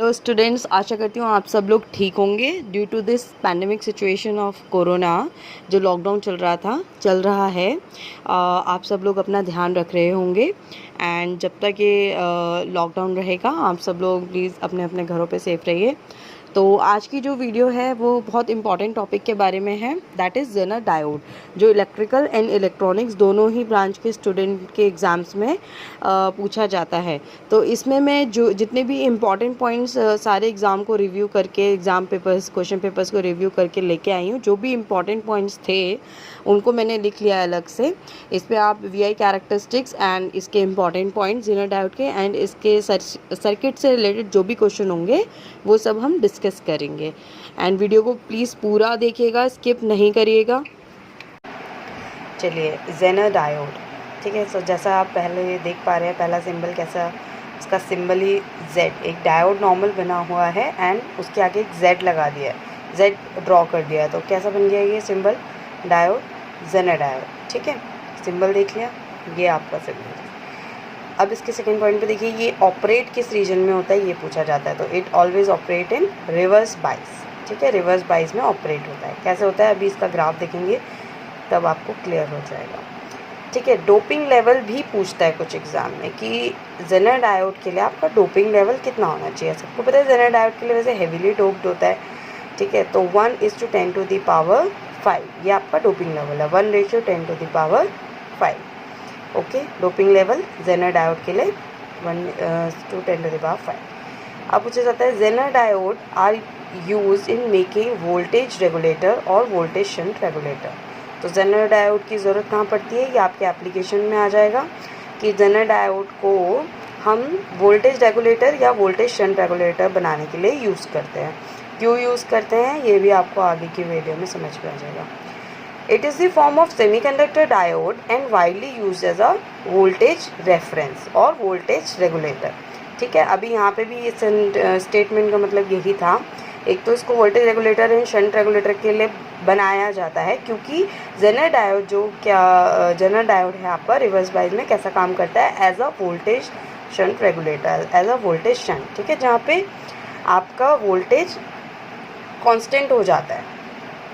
तो स्टूडेंट्स, आशा करती हूँ आप सब लोग ठीक होंगे due to this pandemic situation of corona. जो लॉकडाउन चल रहा है, आप सब लोग अपना ध्यान रख रहे होंगे। एंड जब तक ये लॉकडाउन रहेगा, आप सब लोग प्लीज़ अपने अपने घरों पे सेफ रहिए। तो आज की जो वीडियो है वो बहुत इंपॉर्टेंट टॉपिक के बारे में है, दैट इज़ जेनर डायोड, जो इलेक्ट्रिकल एंड इलेक्ट्रॉनिक्स दोनों ही ब्रांच के स्टूडेंट के एग्ज़ाम्स में पूछा जाता है। तो इसमें मैं जो जितने भी इम्पॉर्टेंट पॉइंट्स सारे एग्ज़ाम को रिव्यू करके, एग्ज़ाम पेपर्स, क्वेश्चन पेपर्स को रिव्यू करके लेके आई हूँ। जो भी इम्पॉर्टेंट पॉइंट्स थे उनको मैंने लिख लिया है अलग से। इस पर आप वीआई कैरेक्टरिस्टिक्स एंड इसके इम्पॉर्टेंट पॉइंट्स जेनर डायोड के एंड इसके सर्किट से रिलेटेड जो भी क्वेश्चन होंगे वो सब हम डिस्कस करेंगे। एंड वीडियो को प्लीज़ पूरा देखिएगा, स्किप नहीं करिएगा। चलिए, जेनर डायोड, ठीक है। सो जैसा आप पहले देख पा रहे हैं, पहला सिंबल कैसा, उसका सिंबल ही जेड, एक डायोड नॉर्मल बना हुआ है एंड उसके आगे एक जेड लगा दिया है, जेड ड्रॉ कर दिया है। तो कैसा बन गया ये सिंबल, डायोड, जेनर डायोड, ठीक है। सिंबल देख लिया, ये आपका सिंबल। अब इसके सेकंड पॉइंट पे देखिए, ये ऑपरेट किस रीजन में होता है ये पूछा जाता है। तो it always operate in reverse bias, ठीक है। रिवर्स बाइस में ऑपरेट होता है। कैसे होता है, अभी इसका ग्राफ देखेंगे तब आपको क्लियर हो जाएगा, ठीक है। डोपिंग लेवल भी पूछता है कुछ एग्जाम में कि जेनर डायोड के लिए आपका डोपिंग लेवल कितना होना चाहिए। सबको पता है जेनर डायोड के लिए वैसे हेवीली डोप्ड होता है, ठीक है। तो 1:10⁵ ये आपका डोपिंग लेवल है, 1:10⁵। Okay, doping level Zener diode के लिए 1:10⁵। अब पूछा जाता है Zener diode are use in making voltage regulator और वोल्टेज शंट रेगुलेटर। तो जेनर डायोड की ज़रूरत कहाँ पड़ती है, ये आपके एप्लीकेशन में आ जाएगा कि जेनर डायोड को हम वोल्टेज रेगुलेटर या वोल्टेज शंट रेगुलेटर बनाने के लिए यूज़ करते हैं। क्यों यूज़ करते हैं ये भी आपको आगे की वीडियो में समझ में आ जाएगा। It is the form of semiconductor diode and widely used as a voltage reference और voltage regulator, ठीक है। अभी यहाँ पे भी इस स्टेटमेंट का मतलब यही था। एक तो इसको voltage regulator and shunt regulator के लिए बनाया जाता है क्योंकि जेनर डायोड जेनर डायोड है आपका रिवर्स बाइस में कैसा काम करता है, as a voltage shunt regulator, as a voltage shunt, ठीक है। जहाँ पे आपका वोल्टेज कांस्टेंट हो जाता है,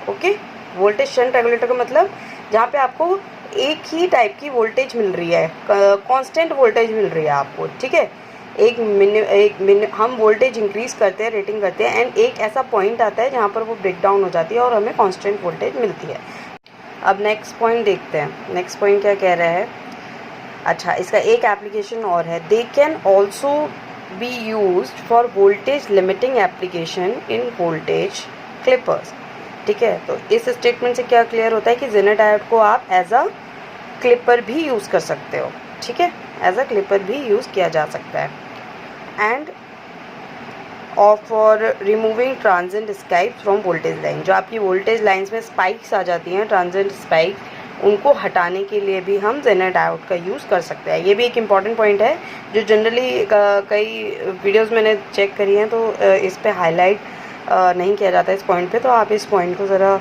ओके। वोल्टेज शंट रेगुलेटर का मतलब जहाँ पे आपको एक ही टाइप की वोल्टेज मिल रही है, कांस्टेंट वोल्टेज मिल रही है आपको, ठीक है। हम वोल्टेज इंक्रीज करते हैं, रेटिंग करते हैं एंड एक ऐसा पॉइंट आता है जहाँ पर वो ब्रेक डाउन हो जाती है और हमें कांस्टेंट वोल्टेज मिलती है। अब नेक्स्ट पॉइंट देखते हैं, नेक्स्ट पॉइंट क्या कह रहा है। अच्छा, इसका एक एप्लीकेशन और है, they can also be used for voltage limiting application in voltage Clippers, ठीक है। तो इस स्टेटमेंट से क्या क्लियर होता है कि जेनर डायोड को आप एज अ क्लिपर भी यूज़ कर सकते हो, ठीक है। एज अ क्लिपर भी यूज़ किया जा सकता है। एंड और for removing transient spikes from voltage line, जो आपकी वोल्टेज लाइन्स में स्पाइक्स आ जाती हैं, ट्रांजिएंट स्पाइक, उनको हटाने के लिए भी हम जेनर डायोड का यूज़ कर सकते हैं। ये भी एक इम्पॉर्टेंट पॉइंट है जो जनरली कई वीडियोज़ मैंने चेक करी हैं तो इस पर हाईलाइट नहीं किया जाता इस पॉइंट पे। तो आप इस पॉइंट को ज़रा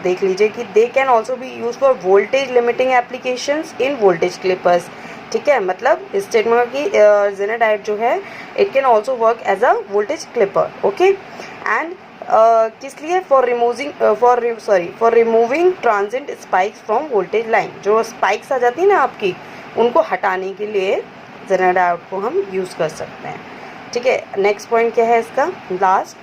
देख लीजिए कि they can also be use for voltage limiting applications in voltage Clippers, ठीक है। मतलब इस स्टेटमेंट की जेनर डायोड जो है it can also work as a voltage clipper, okay. And किस लिए, for removing transient spikes from voltage line, जो स्पाइक्स आ जाती है ना आपकी, उनको हटाने के लिए जेनर डायोड को हम यूज़ कर सकते हैं, ठीक है। नेक्स्ट पॉइंट क्या है इसका, last,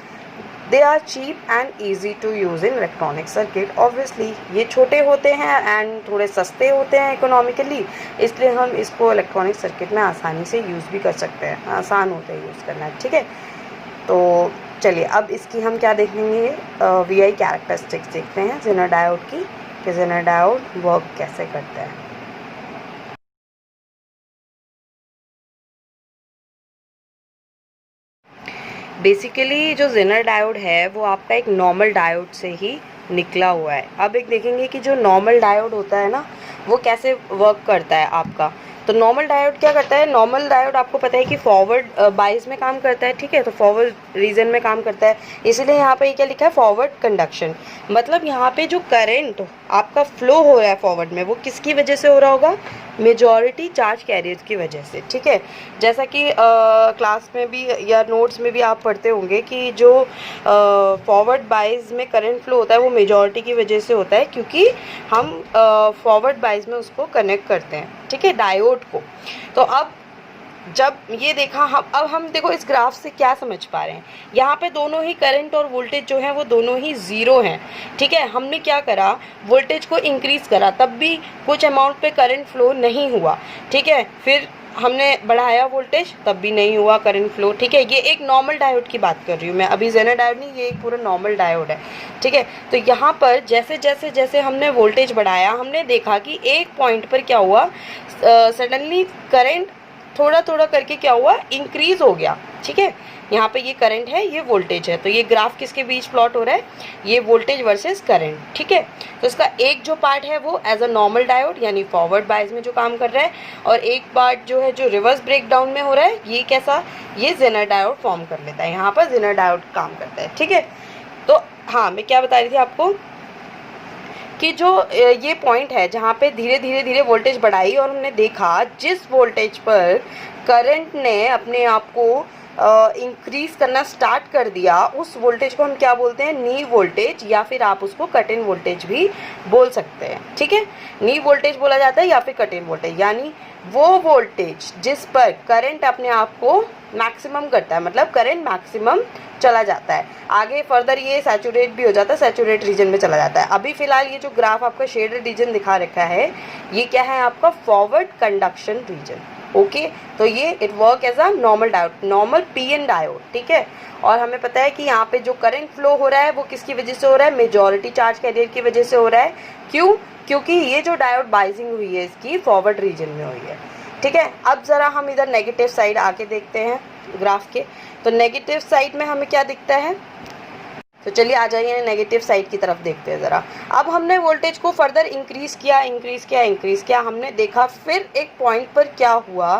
they are cheap and easy to use in electronic circuit. Obviously ये छोटे होते हैं एंड थोड़े सस्ते होते हैं इकोनॉमिकली, इसलिए हम इसको इलेक्ट्रॉनिक सर्किट में आसानी से यूज़ भी कर सकते हैं, आसान होते हैं यूज़ करना, ठीक है। तो चलिए, अब इसकी हम क्या देखेंगे, वीआई कैरेक्टरिस्टिक्स देखते हैं जेनर डायोड की, कि जेनर डायोड वर्क कैसे करते हैं। बेसिकली जो जेनर डायोड है वो आपका एक नॉर्मल डायोड से ही निकला हुआ है। अब एक देखेंगे कि जो नॉर्मल डायोड होता है ना वो कैसे वर्क करता है आपका। तो नॉर्मल डायोड क्या करता है, नॉर्मल डायोड आपको पता है कि फॉरवर्ड बाइस में काम करता है, ठीक है। तो फॉरवर्ड रीजन में काम करता है, इसलिए यहाँ पे क्या लिखा है, फॉरवर्ड कंडक्शन। मतलब यहाँ पे जो करंट आपका फ्लो हो रहा है फॉरवर्ड में, वो किसकी वजह से हो रहा होगा, मेजॉरिटी चार्ज कैरियर्स की वजह से, ठीक है। जैसा कि क्लास में भी या नोट्स में भी आप पढ़ते होंगे कि जो फॉरवर्ड बाइज में करंट फ्लो होता है वो मेजॉरिटी की वजह से होता है, क्योंकि हम फॉरवर्ड बाइज में उसको कनेक्ट करते हैं, ठीक है, डायोड को। तो अब जब ये देखा अब हम देखो इस ग्राफ से क्या समझ पा रहे हैं, यहाँ पे दोनों ही करंट और वोल्टेज जो है वो दोनों ही ज़ीरो हैं, ठीक है। हमने क्या करा, वोल्टेज को इंक्रीज़ करा, तब भी कुछ अमाउंट पे करंट फ्लो नहीं हुआ, ठीक है। फिर हमने बढ़ाया वोल्टेज, तब भी नहीं हुआ करंट फ्लो, ठीक है। ये एक नॉर्मल डायोड की बात कर रही हूँ मैं, अभी जेनर डायोड नहीं, ये एक पूरा नॉर्मल डायोड है, ठीक है। तो यहाँ पर जैसे जैसे जैसे हमने वोल्टेज बढ़ाया, हमने देखा कि एक पॉइंट पर क्या हुआ, सडनली करंट थोड़ा थोड़ा करके क्या हुआ, इंक्रीज हो गया, ठीक है। यहाँ पे ये करंट है, ये वोल्टेज है, तो ये ग्राफ किसके बीच प्लॉट हो रहा है, ये वोल्टेज वर्सेस करंट, ठीक है। तो इसका एक जो पार्ट है वो एज अ नॉर्मल डायोड यानी फॉरवर्ड बायस में जो काम कर रहा है, और एक पार्ट जो है जो रिवर्स ब्रेकडाउन में हो रहा है, ये कैसा, ये जेनर डायोड फॉर्म कर लेता है, यहाँ पर जेनर डायोड काम करता है, ठीक है। तो हाँ, मैं क्या बता रही थी आपको कि जो ये पॉइंट है जहाँ पे धीरे धीरे धीरे वोल्टेज बढ़ाई और हमने देखा जिस वोल्टेज पर करंट ने अपने आप को इंक्रीज करना स्टार्ट कर दिया, उस वोल्टेज को हम क्या बोलते हैं, नी वोल्टेज, या फिर आप उसको कट इन वोल्टेज भी बोल सकते हैं, ठीक है। नी वोल्टेज बोला जाता है या फिर कट इन वोल्टेज, यानी वो वोल्टेज जिस पर करंट अपने आप को मैक्सिमम करता है, मतलब करंट मैक्सिमम चला जाता है, आगे फर्दर ये सैचुरेट भी हो जाता है, सैचुरेट रीजन में चला जाता है। अभी फिलहाल ये जो ग्राफ आपका शेडेड रीजन दिखा रखा है, ये क्या है, आपका फॉरवर्ड कंडक्शन रीजन, ओके। तो ये it work as a normal diode, normal PN diode, ठीक है। और हमें पता है कि यहाँ पे जो करंट फ्लो हो रहा है वो किसकी वजह से हो रहा है, मेजॉरिटी चार्ज कैरियर की वजह से हो रहा है। क्यों, क्योंकि ये जो डायोड बाइजिंग हुई है इसकी फॉरवर्ड रीजन में हुई है, ठीक है। अब ज़रा हम इधर नेगेटिव साइड आके देखते हैं ग्राफ के, तो नेगेटिव साइड में हमें क्या दिखता है, तो चलिए आ जाइए नेगेटिव साइड की तरफ देखते हैं ज़रा। अब हमने वोल्टेज को फर्दर इंक्रीज़ किया, हमने देखा फिर एक पॉइंट पर क्या हुआ,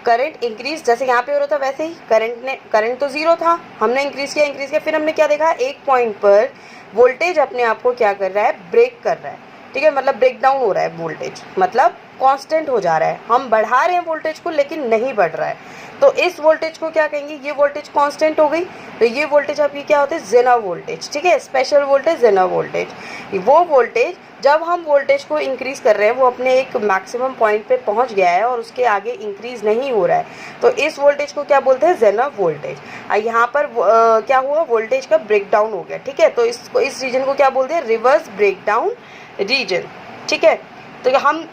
करंट इंक्रीज जैसे यहाँ पे हो रहा था वैसे ही करंट तो ज़ीरो था, हमने इंक्रीज़ किया, फिर हमने क्या देखा, एक पॉइंट पर वोल्टेज अपने आप को क्या कर रहा है, ब्रेक कर रहा है, ठीक है। मतलब ब्रेक डाउन हो रहा है वोल्टेज, मतलब कांस्टेंट हो जा रहा है, हम बढ़ा रहे हैं वोल्टेज को लेकिन नहीं बढ़ रहा है, तो इस वोल्टेज को क्या कहेंगे, ये वोल्टेज कांस्टेंट हो गई, तो ये वोल्टेज आपकी क्या होते हैं, जेनर वोल्टेज, ठीक है, स्पेशल वोल्टेज, जेनर वोल्टेज। वो वोल्टेज जब हम वोल्टेज को इंक्रीज कर रहे हैं वो अपने एक मैक्सिमम पॉइंट पे पहुंच गया है और उसके आगे इंक्रीज नहीं हो रहा है, तो इस वोल्टेज को क्या बोलते हैं, जेनर वोल्टेज। यहाँ पर क्या हुआ, वोल्टेज का ब्रेक डाउन हो गया, ठीक है, तो इस रीजन को क्या बोलते हैं, रिवर्स ब्रेकडाउन रीजन, ठीक है। तो हम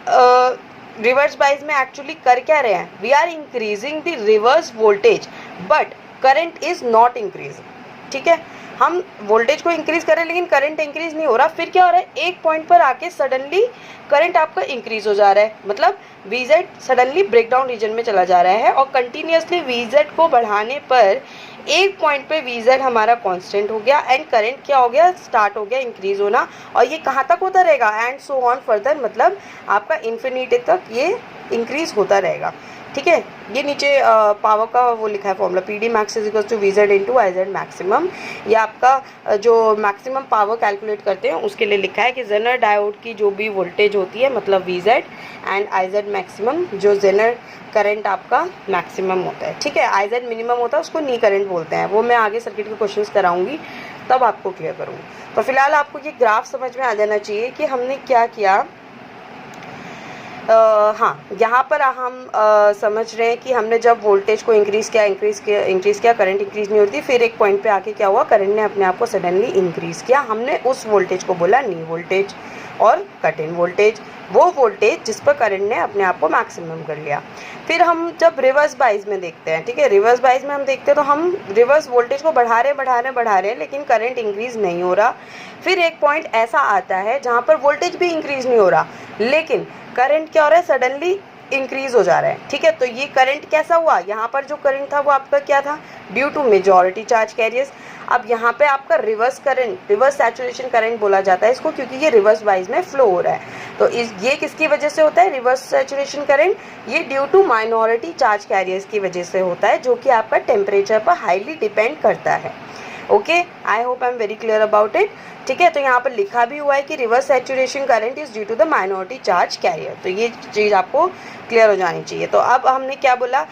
रिवर्स बाइज में एक्चुअली कर क्या रहे हैं, we are increasing the reverse voltage but current is not increasing, ठीक है। हम वोल्टेज को इंक्रीज कर रहे हैं लेकिन करंट इंक्रीज नहीं हो रहा, फिर क्या हो रहा है, एक पॉइंट पर आके सडनली करंट आपका इंक्रीज हो जा रहा है, मतलब वीजेड सडनली ब्रेकडाउन रीजन में चला जा रहा है, और कंटिन्यूसली वीजेड को बढ़ाने पर एक पॉइंट पे वीजेड हमारा कांस्टेंट हो गया एंड करंट क्या हो गया, स्टार्ट हो गया इंक्रीज होना, और ये कहाँ तक होता रहेगा, एंड सो ऑन फर्दर, मतलब आपका इन्फिनिटी तक ये इंक्रीज होता रहेगा, ठीक है। ये नीचे पावर का वो लिखा है formula, P D max is equals to V Z into I Z maximum, ये आपका जो मैक्सिमम पावर कैलकुलेट करते हैं उसके लिए लिखा है कि जेनर डायोड की जो भी वोल्टेज होती है मतलब V Z and I Z maximum, जो जेनर करंट आपका मैक्सिमम होता है, ठीक है, आई जेड मिनिमम होता है, उसको नी करंट बोलते हैं, वो मैं आगे सर्किट के क्वेश्चंस कराऊंगी तब आपको क्लियर करूँगी। तो फिलहाल आपको ये ग्राफ समझ में आ जाना चाहिए कि हमने क्या किया। हाँ, यहाँ पर हम समझ रहे हैं कि हमने जब वोल्टेज को इंक्रीज़ किया, करंट इंक्रीज़ नहीं होती, फिर एक पॉइंट पे आके क्या हुआ, करंट ने अपने आप को सडनली इंक्रीज़ किया, हमने उस वोल्टेज को बोला नी वोल्टेज, और कट इन वोल्टेज वो वोल्टेज जिस पर करंट ने अपने आप को मैक्सिमम कर लिया। फिर हम जब रिवर्स बाइज में देखते हैं, ठीक है, रिवर्स बाइज में हम देखते हैं तो हम रिवर्स वोल्टेज को बढ़ा रहे हैं लेकिन करंट इंक्रीज़ नहीं हो रहा, फिर एक पॉइंट ऐसा आता है जहाँ पर वोल्टेज भी इंक्रीज़ नहीं हो रहा लेकिन करंट क्या हो रहा है, सडनली इंक्रीज हो जा रहा है, ठीक है। तो ये करंट कैसा हुआ, यहाँ पर जो करंट था वो आपका क्या था, due to majority charge carriers. अब यहाँ पे आपका reverse current, reverse saturation current बोला जाता है इसको, क्योंकि ये रिवर्स वाइज में फ्लो हो रहा है, तो ये किसकी वजह से होता है, रिवर्स सैचुरेशन करंट, ये due to minority charge carriers की वजह से होता है, जो कि आपका टेम्परेचर पर हाईली डिपेंड करता है। Okay, I hope I am very clear about it. ठीक है, तो यहाँ पर लिखा भी हुआ है कि reverse saturation current is due to the minority charge carrier, तो ये चीज़ आपको क्लियर हो जानी चाहिए। तो अब हमने क्या बोला,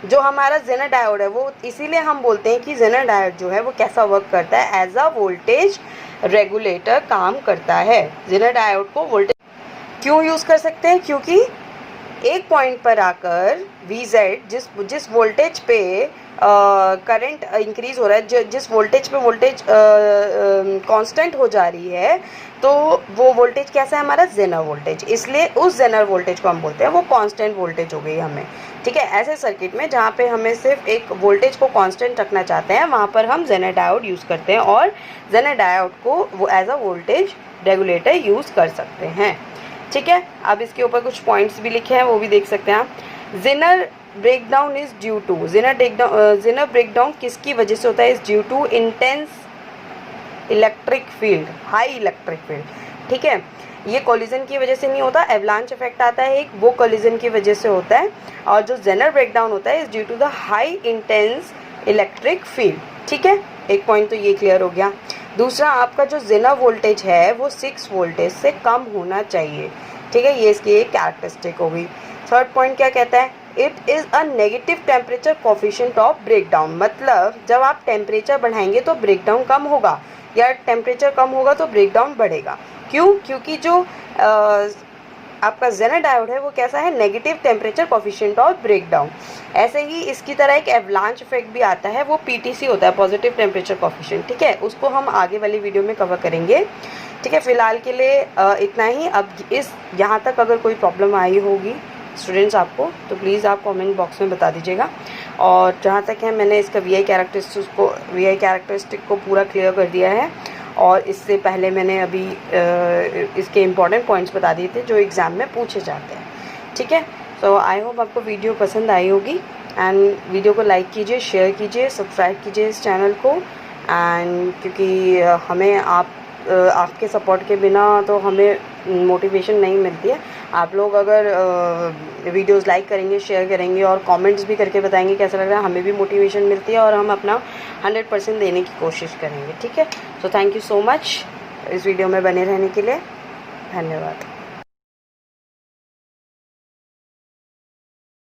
जो हमारा जेनर डायोड है वो इसीलिए हम बोलते हैं कि जेनर डायोड जो है वो कैसा वर्क करता है, एज अ वोल्टेज रेगुलेटर काम करता है। जेनर डायोड को वोल्टेज क्यों यूज़ कर सकते हैं, क्योंकि एक पॉइंट पर आकर VZ जिस वोल्टेज पे करंट इंक्रीज हो रहा है, जिस वोल्टेज पे वोल्टेज कांस्टेंट हो जा रही है, तो वो वोल्टेज कैसा है हमारा जेनर वोल्टेज, इसलिए उस जेनर वोल्टेज को हम बोलते हैं वो कांस्टेंट वोल्टेज हो गई हमें। ठीक है, ऐसे सर्किट में जहाँ पे हमें सिर्फ एक वोल्टेज को कांस्टेंट रखना चाहते हैं वहाँ पर हम जेनर डायोड यूज़ करते हैं और जेनर डायोड को वो as a voltage regulator use कर सकते हैं। ठीक है, अब इसके ऊपर कुछ पॉइंट्स भी लिखे हैं वो भी देख सकते हैं आप। Zener breakdown is due to, Zener breakdown किसकी वजह से होता है, is due to intense electric field, high electric field. ठीक है, ये कोलिजन की वजह से नहीं होता, एवलांच इफेक्ट आता है एक, वो कोलिजन की वजह से होता है, और जो जेनर ब्रेकडाउन होता है is due to the high intense electric field. ठीक है, एक पॉइंट तो ये क्लियर हो गया। दूसरा, आपका जो जेनर वोल्टेज है वो 6 वोल्टेज से कम होना चाहिए। ठीक है, ये इसकी एक कैरेक्टरिस्टिक हो गई। थर्ड पॉइंट क्या कहता है, it is a negative temperature coefficient of breakdown, मतलब जब आप टेम्परेचर बढ़ाएंगे तो ब्रेकडाउन कम होगा, या टेम्परेचर कम होगा तो ब्रेकडाउन बढ़ेगा। क्यों, क्योंकि जो आपका जेनर डायोड है वो कैसा है, negative temperature coefficient of breakdown. ऐसे ही इसकी तरह एक एवलांच इफेक्ट भी आता है, वो PTC होता है, पॉजिटिव टेम्परेचर कोफिशिएंट। ठीक है, उसको हम आगे वाली वीडियो में कवर करेंगे। ठीक है, फिलहाल के लिए इतना ही। अब यहाँ तक अगर कोई प्रॉब्लम आई होगी स्टूडेंट्स आपको, तो प्लीज़ आप कमेंट बॉक्स में बता दीजिएगा। और जहाँ तक है मैंने इसका VI कैरेक्टरिस्टिक को पूरा क्लियर कर दिया है, और इससे पहले मैंने अभी इसके इम्पॉर्टेंट पॉइंट्स बता दिए थे जो एग्ज़ाम में पूछे जाते हैं। ठीक है, तो आई होप आपको वीडियो पसंद आई होगी, एंड वीडियो को लाइक कीजिए, शेयर कीजिए, सब्सक्राइब कीजिए इस चैनल को। एंड क्योंकि हमें आपके सपोर्ट के बिना तो हमें मोटिवेशन नहीं मिलती है। आप लोग अगर वीडियोस लाइक करेंगे, शेयर करेंगे और कमेंट्स भी करके बताएंगे कैसा लग रहा है, हमें भी मोटिवेशन मिलती है और हम अपना 100% देने की कोशिश करेंगे। ठीक है, so thank you so much इस वीडियो में बने रहने के लिए, धन्यवाद।